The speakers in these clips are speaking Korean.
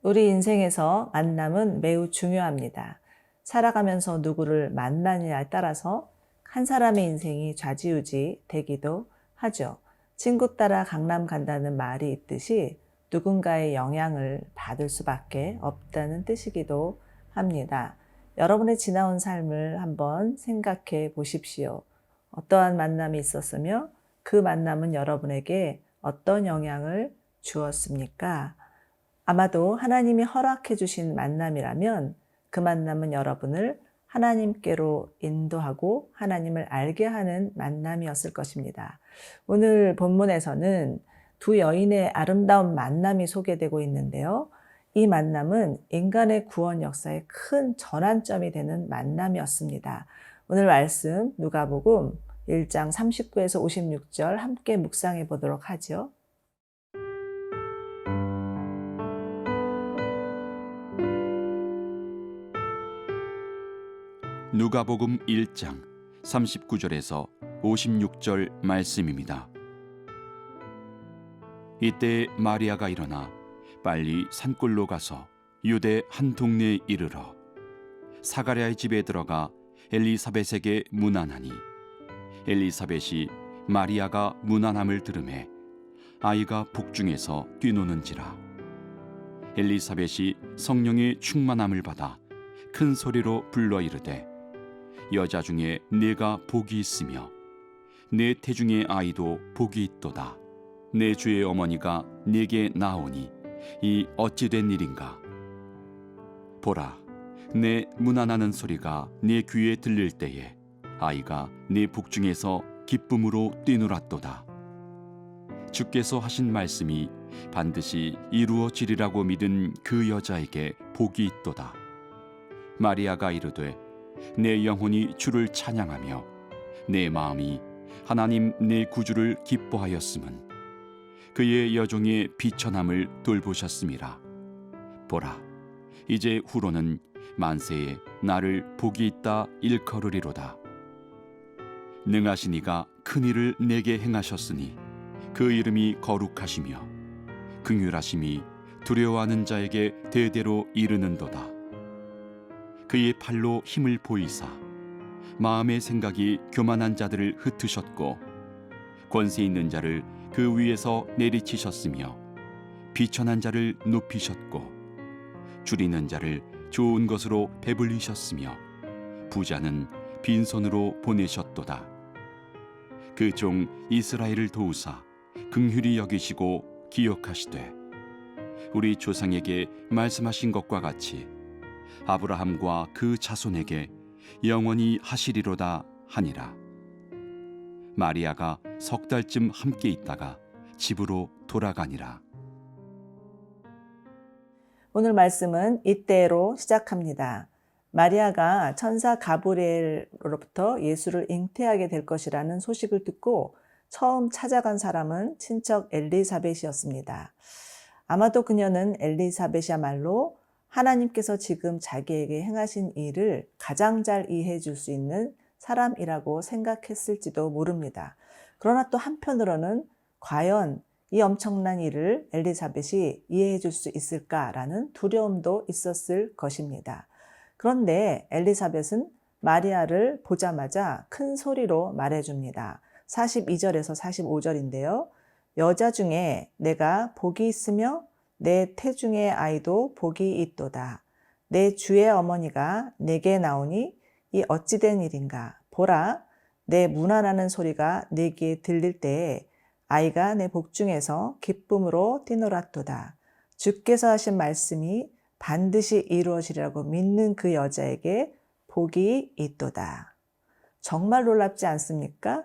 우리 인생에서 만남은 매우 중요합니다. 살아가면서 누구를 만나느냐에 따라서 한 사람의 인생이 좌지우지 되기도 하죠. 친구 따라 강남 간다는 말이 있듯이 누군가의 영향을 받을 수밖에 없다는 뜻이기도 합니다. 여러분의 지나온 삶을 한번 생각해 보십시오. 어떠한 만남이 있었으며 그 만남은 여러분에게 어떤 영향을 주었습니까? 아마도 하나님이 허락해 주신 만남이라면 그 만남은 여러분을 하나님께로 인도하고 하나님을 알게 하는 만남이었을 것입니다. 오늘 본문에서는 두 여인의 아름다운 만남이 소개되고 있는데요. 이 만남은 인간의 구원 역사에 큰 전환점이 되는 만남이었습니다. 오늘 말씀 누가복음 1장 39에서 56절 함께 묵상해 보도록 하죠. 누가복음 1장 39절에서 56절 말씀입니다. 이때 마리아가 일어나 빨리 산골로 가서 유대 한 동네에 이르러 사가랴의 집에 들어가 엘리사벳에게 문안하니 엘리사벳이 마리아가 문안함을 들으매 아이가 복중에서 뛰노는지라. 엘리사벳이 성령의 충만함을 받아 큰 소리로 불러 이르되 여자 중에 내가 복이 있으며 내 태중의 아이도 복이 있도다. 내 주의 어머니가 내게 나오니 이 어찌 된 일인가. 보라, 내 문안하는 소리가 내 귀에 들릴 때에 아이가 내 복중에서 기쁨으로 뛰놀았도다. 주께서 하신 말씀이 반드시 이루어지리라고 믿은 그 여자에게 복이 있도다. 마리아가 이르되 내 영혼이 주를 찬양하며 내 마음이 하나님 내 구주를 기뻐하였음은 그의 여종의 비천함을 돌보셨음이라. 보라, 이제 후로는 만세에 나를 복이 있다 일컬으리로다. 능하신 이가 큰 일을 내게 행하셨으니 그 이름이 거룩하시며 긍휼하심이 두려워하는 자에게 대대로 이르는도다. 그의 팔로 힘을 보이사 마음의 생각이 교만한 자들을 흩으셨고 권세 있는 자를 그 위에서 내리치셨으며 비천한 자를 높이셨고 줄이는 자를 좋은 것으로 배불리셨으며 부자는 빈손으로 보내셨도다. 그 종 이스라엘을 도우사 긍휼히 여기시고 기억하시되 우리 조상에게 말씀하신 것과 같이 아브라함과 그 자손에게 영원히 하시리로다 하니라. 마리아가 석 달쯤 함께 있다가 집으로 돌아가니라. 오늘 말씀은 이때로 시작합니다. 마리아가 천사 가브리엘로부터 예수를 잉태하게 될 것이라는 소식을 듣고 처음 찾아간 사람은 친척 엘리사벳이었습니다. 아마도 그녀는 엘리사벳이야말로 하나님께서 지금 자기에게 행하신 일을 가장 잘 이해해 줄 수 있는 사람이라고 생각했을지도 모릅니다. 그러나 또 한편으로는 과연 이 엄청난 일을 엘리사벳이 이해해 줄 수 있을까라는 두려움도 있었을 것입니다. 그런데 엘리사벳은 마리아를 보자마자 큰 소리로 말해줍니다. 42절에서 45절인데요. 여자 중에 내가 복이 있으며 내 태중의 아이도 복이 있도다. 내 주의 어머니가 내게 나오니 이 어찌 된 일인가. 보라, 내 문안하는 소리가 내 귀에 들릴 때에 아이가 내 복중에서 기쁨으로 뛰놀았도다. 주께서 하신 말씀이 반드시 이루어지리라고 믿는 그 여자에게 복이 있도다. 정말 놀랍지 않습니까?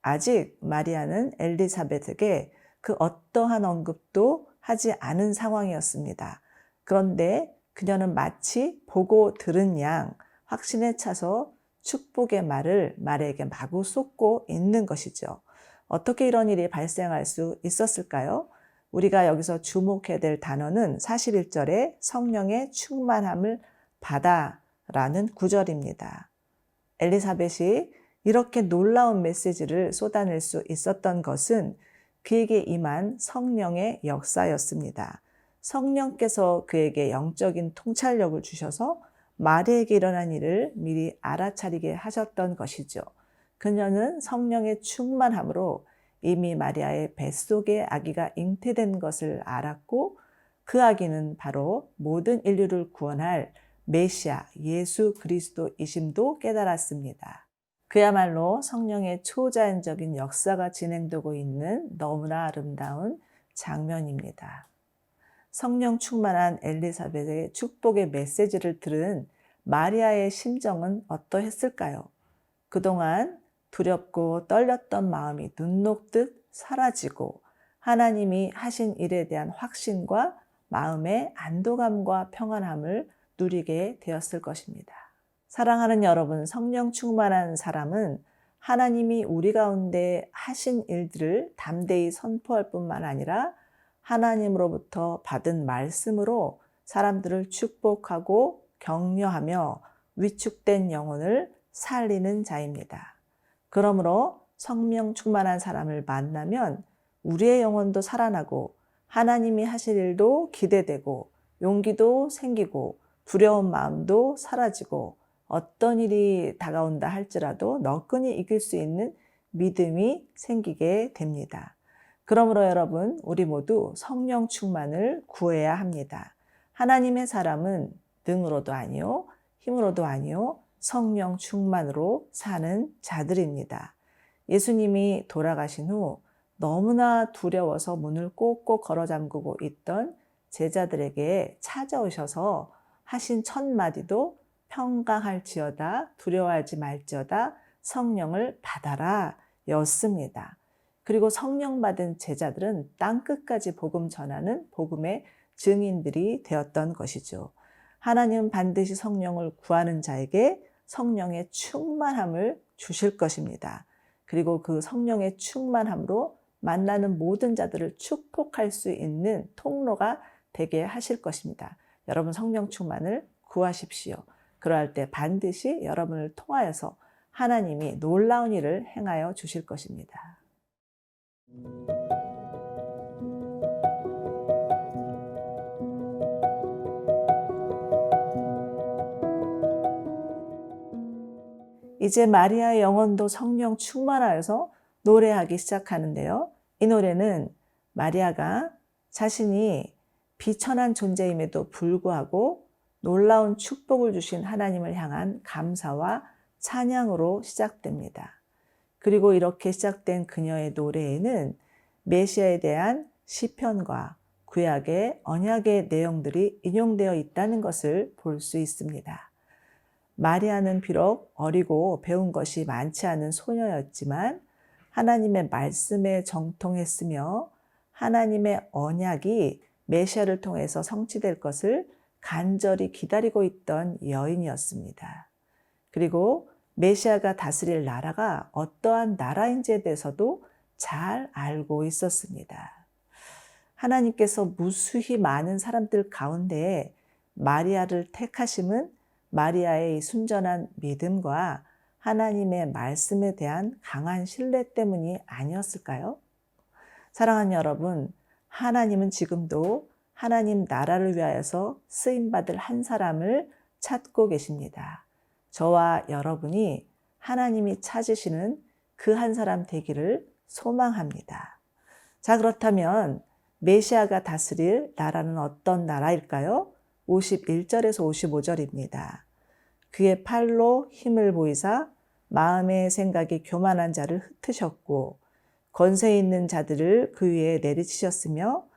아직 마리아는 엘리사벳에게 그 어떠한 언급도 하지 않은 상황이었습니다. 그런데 그녀는 마치 보고 들은 양 확신에 차서 축복의 말을 마리아에게 마구 쏟고 있는 것이죠. 어떻게 이런 일이 발생할 수 있었을까요? 우리가 여기서 주목해야 될 단어는 41절에 성령의 충만함을 받아라는 구절입니다. 엘리사벳이 이렇게 놀라운 메시지를 쏟아낼 수 있었던 것은 그에게 임한 성령의 역사였습니다. 성령께서 그에게 영적인 통찰력을 주셔서 마리아에게 일어난 일을 미리 알아차리게 하셨던 것이죠. 그녀는 성령의 충만함으로 이미 마리아의 뱃속에 아기가 잉태된 것을 알았고 그 아기는 바로 모든 인류를 구원할 메시아 예수 그리스도이심도 깨달았습니다. 그야말로 성령의 초자연적인 역사가 진행되고 있는 너무나 아름다운 장면입니다. 성령 충만한 엘리사벳의 축복의 메시지를 들은 마리아의 심정은 어떠했을까요? 그동안 두렵고 떨렸던 마음이 눈 녹듯 사라지고 하나님이 하신 일에 대한 확신과 마음의 안도감과 평안함을 누리게 되었을 것입니다. 사랑하는 여러분, 성령 충만한 사람은 하나님이 우리 가운데 하신 일들을 담대히 선포할 뿐만 아니라 하나님으로부터 받은 말씀으로 사람들을 축복하고 격려하며 위축된 영혼을 살리는 자입니다. 그러므로 성령 충만한 사람을 만나면 우리의 영혼도 살아나고 하나님이 하실 일도 기대되고 용기도 생기고 두려운 마음도 사라지고 어떤 일이 다가온다 할지라도 너끈히 이길 수 있는 믿음이 생기게 됩니다. 그러므로 여러분, 우리 모두 성령 충만을 구해야 합니다. 하나님의 사람은 능으로도 아니요, 힘으로도 아니요, 성령 충만으로 사는 자들입니다. 예수님이 돌아가신 후 너무나 두려워서 문을 꼭꼭 걸어 잠그고 있던 제자들에게 찾아오셔서 하신 첫 마디도 평강할지어다, 두려워하지 말지어다, 성령을 받아라 였습니다. 그리고 성령 받은 제자들은 땅끝까지 복음 전하는 복음의 증인들이 되었던 것이죠. 하나님은 반드시 성령을 구하는 자에게 성령의 충만함을 주실 것입니다. 그리고 그 성령의 충만함으로 만나는 모든 자들을 축복할 수 있는 통로가 되게 하실 것입니다. 여러분 성령 충만을 구하십시오. 그러할 때 반드시 여러분을 통하여서 하나님이 놀라운 일을 행하여 주실 것입니다. 이제 마리아의 영혼도 성령 충만하여서 노래하기 시작하는데요. 이 노래는 마리아가 자신이 비천한 존재임에도 불구하고 놀라운 축복을 주신 하나님을 향한 감사와 찬양으로 시작됩니다. 그리고 이렇게 시작된 그녀의 노래에는 메시아에 대한 시편과 구약의 언약의 내용들이 인용되어 있다는 것을 볼 수 있습니다. 마리아는 비록 어리고 배운 것이 많지 않은 소녀였지만 하나님의 말씀에 정통했으며 하나님의 언약이 메시아를 통해서 성취될 것을 간절히 기다리고 있던 여인이었습니다. 그리고 메시아가 다스릴 나라가 어떠한 나라인지에 대해서도 잘 알고 있었습니다. 하나님께서 무수히 많은 사람들 가운데 마리아를 택하심은 마리아의 순전한 믿음과 하나님의 말씀에 대한 강한 신뢰 때문이 아니었을까요? 사랑하는 여러분, 하나님은 지금도 하나님 나라를 위하여서 쓰임받을 한 사람을 찾고 계십니다. 저와 여러분이 하나님이 찾으시는 그 한 사람 되기를 소망합니다. 자, 그렇다면 메시아가 다스릴 나라는 어떤 나라일까요? 51절에서 55절입니다. 그의 팔로 힘을 보이사 마음의 생각이 교만한 자를 흩으셨고 권세 있는 자들을 그 위에 내리치셨으며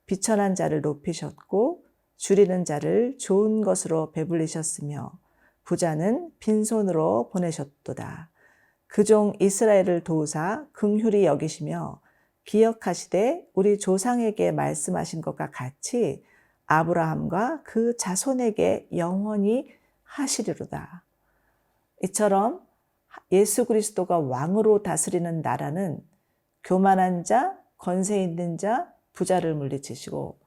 비천한 자를 높이셨고 줄이는 자를 좋은 것으로 배불리셨으며 부자는 빈손으로 보내셨도다. 그 종 이스라엘을 도우사 긍휼히 여기시며 기억하시되 우리 조상에게 말씀하신 것과 같이 아브라함과 그 자손에게 영원히 하시리로다. 이처럼 예수 그리스도가 왕으로 다스리는 나라는 교만한 자, 권세 있는 자, 부자를 물리치시고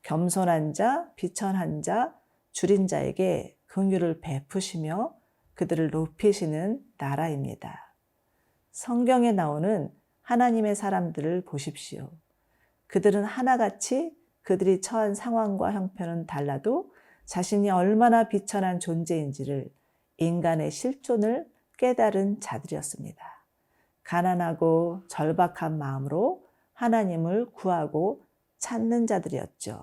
겸손한 자, 비천한 자, 줄인 자에게 긍휼을 베푸시며 그들을 높이시는 나라입니다. 성경에 나오는 하나님의 사람들을 보십시오. 그들은 하나같이 그들이 처한 상황과 형편은 달라도 자신이 얼마나 비천한 존재인지를 인간의 실존을 깨달은 자들이었습니다. 가난하고 절박한 마음으로 하나님을 구하고 찾는 자들이었죠.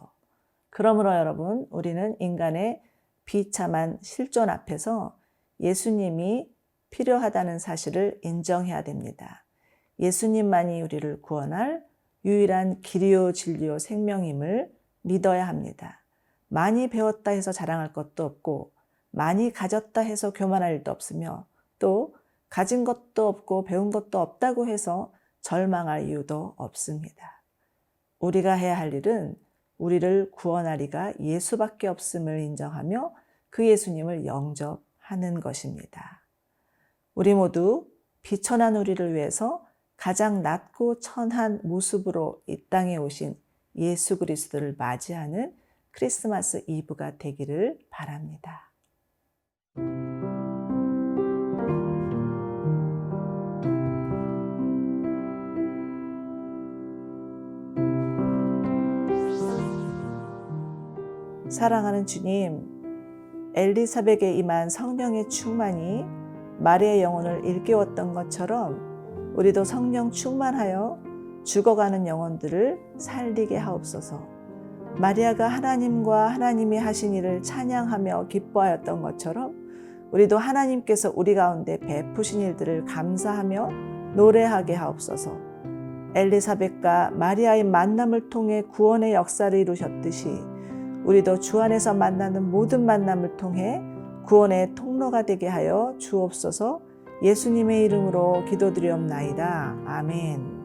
그러므로 여러분, 우리는 인간의 비참한 실존 앞에서 예수님이 필요하다는 사실을 인정해야 됩니다. 예수님만이 우리를 구원할 유일한 길이요 진리요 생명임을 믿어야 합니다. 많이 배웠다 해서 자랑할 것도 없고 많이 가졌다 해서 교만할 일도 없으며 또 가진 것도 없고 배운 것도 없다고 해서 절망할 이유도 없습니다. 우리가 해야 할 일은 우리를 구원하리가 예수밖에 없음을 인정하며 그 예수님을 영접하는 것입니다. 우리 모두 비천한 우리를 위해서 가장 낮고 천한 모습으로 이 땅에 오신 예수 그리스도를 맞이하는 크리스마스 이브가 되기를 바랍니다. 사랑하는 주님, 엘리사벳에 임한 성령의 충만이 마리아의 영혼을 일깨웠던 것처럼 우리도 성령 충만하여 죽어가는 영혼들을 살리게 하옵소서. 마리아가 하나님과 하나님이 하신 일을 찬양하며 기뻐하였던 것처럼 우리도 하나님께서 우리 가운데 베푸신 일들을 감사하며 노래하게 하옵소서. 엘리사벳과 마리아의 만남을 통해 구원의 역사를 이루셨듯이 우리도 주 안에서 만나는 모든 만남을 통해 구원의 통로가 되게 하여 주옵소서. 예수님의 이름으로 기도드리옵나이다. 아멘.